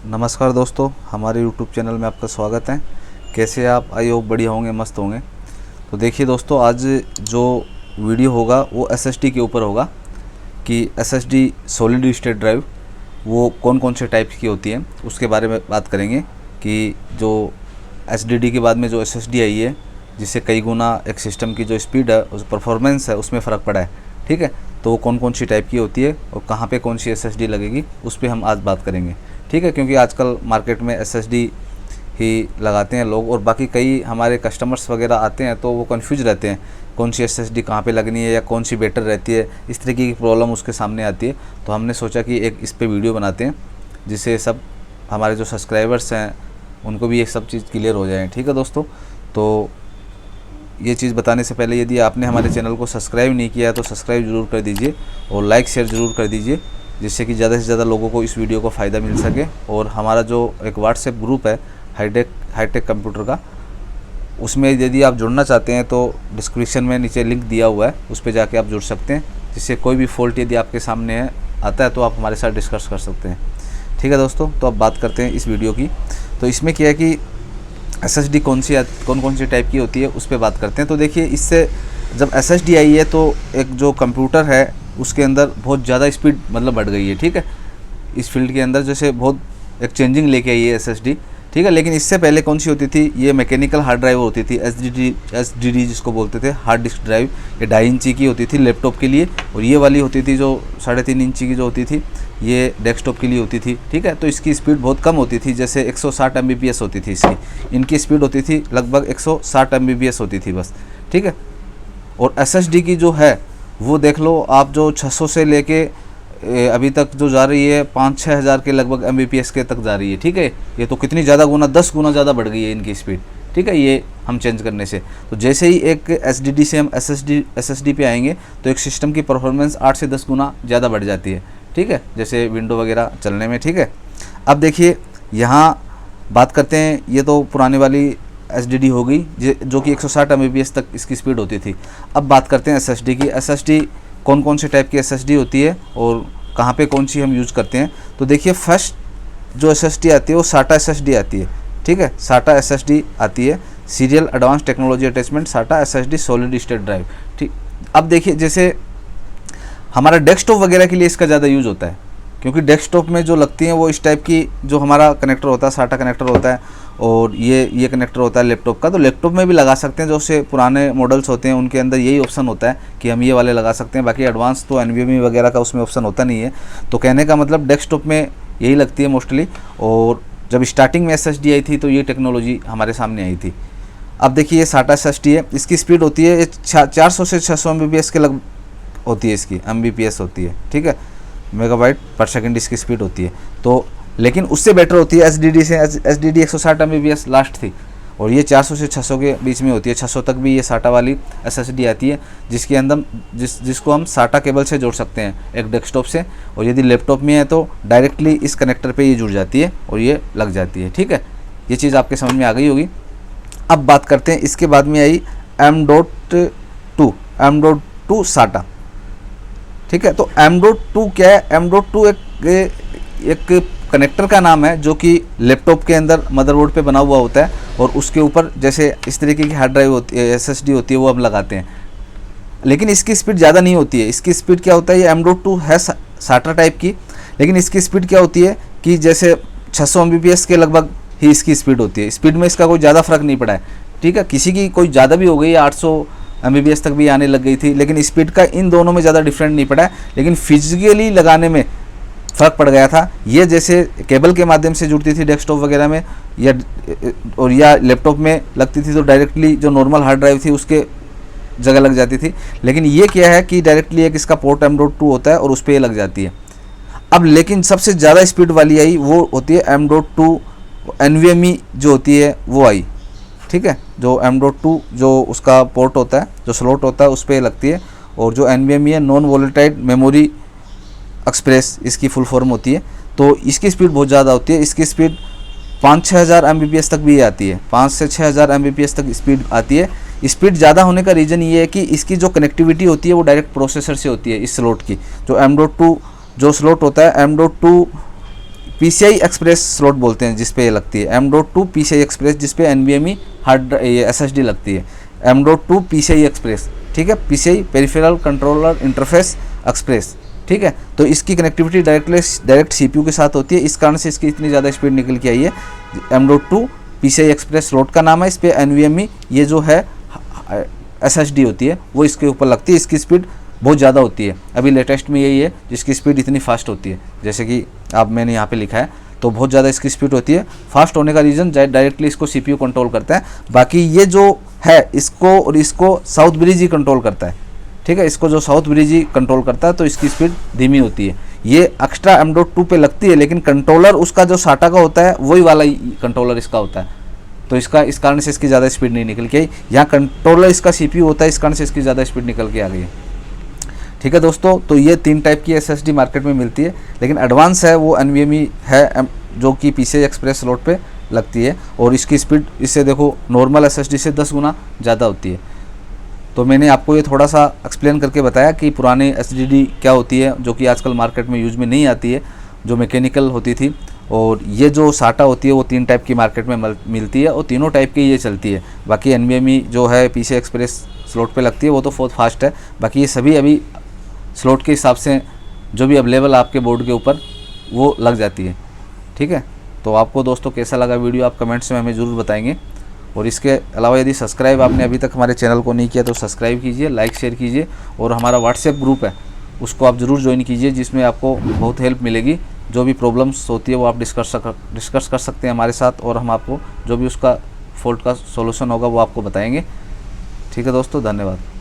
नमस्कार दोस्तों, हमारे YouTube चैनल में आपका स्वागत है। कैसे आप? आई होप बढ़िया होंगे, मस्त होंगे। तो देखिए दोस्तों, आज जो वीडियो होगा वो SSD के ऊपर होगा कि SSD सॉलिड स्टेट ड्राइव वो कौन कौन से टाइप की होती है, उसके बारे में बात करेंगे कि जो HDD के बाद में जो SSD आई है, जिससे कई गुना एक सिस्टम की जो स्पीड है, उस परफॉर्मेंस है, उसमें फ़र्क पड़ा है। ठीक है, तो वो कौन कौन सी टाइप की होती है और कहाँ पे कौन सी SSD लगेगी, उस पर हम आज बात करेंगे। ठीक है, क्योंकि आजकल मार्केट में SSD ही लगाते हैं लोग, और बाकी कई हमारे कस्टमर्स वगैरह आते हैं तो वो कंफ्यूज रहते हैं कौन सी SSD कहाँ पे लगनी है या कौन सी बेटर रहती है। इस तरीके की प्रॉब्लम उसके सामने आती है। तो हमने सोचा कि एक इस पे वीडियो बनाते हैं, जिससे सब हमारे जो सब्सक्राइबर्स हैं उनको भी ये सब चीज़ क्लियर हो जाए। ठीक है दोस्तों, तो ये चीज़ बताने से पहले यदि आपने हमारे चैनल को सब्सक्राइब नहीं किया है तो सब्सक्राइब ज़रूर कर दीजिए और लाइक शेयर ज़रूर कर दीजिए, जिससे कि ज़्यादा से ज़्यादा लोगों को इस वीडियो को फ़ायदा मिल सके। और हमारा जो एक व्हाट्सएप ग्रुप है हाईटेक कंप्यूटर का, उसमें यदि आप जुड़ना चाहते हैं तो डिस्क्रिप्शन में नीचे लिंक दिया हुआ है, उस पर जाके आप जुड़ सकते हैं, जिससे कोई भी फॉल्ट यदि आपके सामने है आता है तो आप हमारे साथ डिस्कस कर सकते हैं। ठीक है दोस्तों, तो अब बात करते हैं इस वीडियो की। तो इसमें क्या है कि SSD कौन कौन सी टाइप की होती है, उस पर बात करते हैं। तो देखिए, इससे जब SSD आई है तो एक जो कंप्यूटर है उसके अंदर बहुत ज़्यादा स्पीड मतलब बढ़ गई है। ठीक है, इस फील्ड के अंदर जैसे बहुत एक चेंजिंग लेके आई है SSD। ठीक है, लेकिन इससे पहले कौन सी होती थी, ये मैकेनिकल हार्ड ड्राइव होती थी, SSD जिसको बोलते थे, हार्ड डिस्क ड्राइव। ये 2.5 इंची की होती थी लैपटॉप के लिए, और ये वाली होती थी जो 3.5 इंची की जो होती थी, ये डेस्कटॉप के लिए होती थी। ठीक है, तो इसकी स्पीड बहुत कम होती थी, जैसे 160 Mbps होती थी इसकी। इनकी स्पीड होती थी लगभग 160 Mbps होती थी बस। ठीक है, और SSD की जो है वो देख लो आप, जो 600 से लेके अभी तक जो जा रही है 5-6 हज़ार के लगभग Mbps के तक जा रही है। ठीक है, ये तो कितनी ज़्यादा गुना, 10 गुना ज़्यादा बढ़ गई है इनकी स्पीड। ठीक है, ये हम चेंज करने से, तो जैसे ही एक SSD से हम SSD पे आएंगे तो एक सिस्टम की परफॉर्मेंस 8 से 10 गुना ज़्यादा बढ़ जाती है। ठीक है, जैसे विंडो वगैरह चलने में। ठीक है, अब देखिए यहाँ बात करते हैं, ये तो पुराने वाली SSD हो गई जो कि 160 Mbps तक इसकी स्पीड होती थी। अब बात करते हैं SSD की। SSD कौन कौन से टाइप की SSD होती है और कहाँ पे कौन सी हम यूज़ करते हैं। तो देखिए, फर्स्ट जो SSD आती है वो SATA SSD आती है। ठीक है, SATA SSD आती है, serial advance technology attachment SATA SSD solid state drive. ठीक, अब देखिए, जैसे हमारा डेस्कटॉप वगैरह के लिए इसका ज़्यादा यूज़ होता है, क्योंकि डेस्कटॉप में जो लगती हैं वो इस टाइप की, जो हमारा कनेक्टर होता है SATA कनेक्टर होता है, और ये कनेक्टर होता है लैपटॉप का। तो लैपटॉप में भी लगा सकते हैं, जो से पुराने मॉडल्स होते हैं उनके अंदर यही ऑप्शन होता है कि हम ये वाले लगा सकते हैं। बाकी एडवांस तो NVMe वगैरह का उसमें ऑप्शन होता नहीं है। तो कहने का मतलब डेस्कटॉप में यही लगती है मोस्टली। और जब स्टार्टिंग में SSD आई थी तो ये टेक्नोलॉजी हमारे सामने आई थी। अब देखिए, ये SATA SSD है, इसकी स्पीड होती है 400 से 600 Mbps के लग होती है, इसकी Mbps होती है। ठीक है, मेगाबाइट पर सेकंड इसकी स्पीड होती है। तो लेकिन उससे बेटर होती है SSD से। SSD 160 Mbps लास्ट थी, और ये 400 से 600 के बीच में होती है। 600 तक भी ये SATA वाली SSD आती है, जिसके अंदर जिसको हम SATA केबल से जोड़ सकते हैं एक डेस्कटॉप से, और यदि लैपटॉप में है तो डायरेक्टली इस कनेक्टर पे ये जुड़ जाती है और ये लग जाती है। ठीक है, ये चीज़ आपके समझ में आ गई होगी। अब बात करते हैं, इसके बाद में आई M.2 SATA। ठीक है, तो M.2 क्या है? M.2 एक कनेक्टर का नाम है, जो कि लैपटॉप के अंदर मदरबोर्ड पे बना हुआ होता है, और उसके ऊपर जैसे इस तरीके की हार्ड ड्राइव होती है, SSD होती है, वो हम लगाते हैं। लेकिन इसकी स्पीड ज़्यादा नहीं होती है। इसकी स्पीड क्या होता है, ये M.2 है SATA टाइप की, लेकिन इसकी स्पीड क्या होती है कि जैसे 600 Mbps के लगभग ही इसकी स्पीड होती है। स्पीड में इसका कोई ज़्यादा फ़र्क नहीं पड़ा है। ठीक है, किसी की कोई ज़्यादा भी हो गई, 800 Mbps तक भी आने लग गई थी, लेकिन स्पीड का इन दोनों में ज़्यादा डिफरेंट नहीं पड़ा है, लेकिन फिजिकली लगाने में फ़र्क पड़ गया था। ये जैसे केबल के माध्यम से जुड़ती थी डेस्कटॉप वगैरह में, या लैपटॉप में लगती थी तो डायरेक्टली जो नॉर्मल हार्ड ड्राइव थी उसके जगह लग जाती थी। लेकिन ये क्या है कि डायरेक्टली एक इसका पोर्ट M.2 होता है और उस पर ये लग जाती है। अब लेकिन सबसे ज़्यादा स्पीड वाली आई वो होती है M.2 NVMe जो होती है वो आई। ठीक है, जो M.2 जो उसका पोर्ट होता है, जो स्लॉट होता है, उस पर लगती है। और जो NVMe है, नॉन वॉलेटाइल मेमोरी एक्सप्रेस इसकी फुल फॉर्म होती है। तो इसकी स्पीड बहुत ज़्यादा होती है। इसकी स्पीड 5-6 हज़ार Mbps तक भी आती है, 5 से 6 हज़ार Mbps तक स्पीड आती है। स्पीड ज़्यादा होने का रीज़न ये है कि इसकी जो कनेक्टिविटी होती है वो डायरेक्ट प्रोसेसर से होती है। इस स्लॉट की जो M.2 जो स्लॉट होता है, M.2 PCI एक्सप्रेस स्लॉट बोलते हैं जिस पे ये लगती है, M.2 PCI एक्सप्रेस जिस पे NVMe हार्ड SSD लगती है, M.2 PCI एक्सप्रेस, ठीक है, PCI peripheral controller interface express, ठीक है। तो इसकी कनेक्टिविटी डायरेक्ट CPU के साथ होती है, इस कारण से इसकी इतनी ज़्यादा स्पीड निकल के आई है। M.2 PCI एक्सप्रेस स्लॉट का नाम है, इस पे NVMe ये जो है SSD होती है वो इसके ऊपर लगती है, इसकी स्पीड बहुत ज़्यादा होती है। अभी लेटेस्ट में यही है जिसकी स्पीड इतनी फास्ट होती है, जैसे कि आप मैंने यहाँ पे लिखा है, तो बहुत ज़्यादा इसकी स्पीड होती है। फास्ट होने का रीज़न डायरेक्टली इसको CPU कंट्रोल करता है, बाकी ये जो है इसको और इसको साउथ ब्रिज ही कंट्रोल करता है, ठीक है। इसको जो साउथ ब्रिज ही कंट्रोल करता है तो इसकी स्पीड धीमी होती है। ये एक्स्ट्रा M.2 पे लगती है, लेकिन कंट्रोलर उसका जो SATA का होता है वही वाला कंट्रोलर इसका होता है, तो इसका इस कारण से इसकी ज़्यादा स्पीड नहीं निकल के आई। यहाँ कंट्रोलर इसका CPU होता है, इस कारण से इसकी ज़्यादा स्पीड निकल के आ गई है, ठीक है दोस्तों। तो ये 3 टाइप की SSD मार्केट में मिलती है, लेकिन एडवांस है वो NVMe है जो कि PCI एक्सप्रेस स्लॉट पे लगती है, और इसकी स्पीड इससे देखो नॉर्मल SSD से 10 गुना ज़्यादा होती है। तो मैंने आपको ये थोड़ा सा एक्सप्लेन करके बताया कि पुरानी SSD क्या होती है, जो कि आजकल मार्केट में यूज में नहीं आती है, जो मैकेनिकल होती थी, और ये जो SATA होती है वो 3 टाइप की मार्केट में मिलती है, और तीनों टाइप की ये चलती है। बाकी NVMe जो है PCI एक्सप्रेस स्लॉट पे लगती है वो तो बहुत फास्ट है, बाकी ये सभी अभी स्लॉट के हिसाब से जो भी अवेलेबल आपके बोर्ड के ऊपर वो लग जाती है, ठीक है। तो आपको दोस्तों कैसा लगा वीडियो आप कमेंट्स में हमें ज़रूर बताएंगे, और इसके अलावा यदि सब्सक्राइब आपने अभी तक हमारे चैनल को नहीं किया तो सब्सक्राइब कीजिए, लाइक शेयर कीजिए, और हमारा व्हाट्सएप ग्रुप है उसको आप ज़रूर ज्वाइन कीजिए, जिसमें आपको बहुत हेल्प मिलेगी। जो भी प्रॉब्लम्स होती है वो आप डिस्कस कर सकते हैं हमारे साथ, और हम आपको जो भी उसका फॉल्ट का सॉल्यूशन होगा वो आपको बताएंगे, ठीक है दोस्तों। धन्यवाद।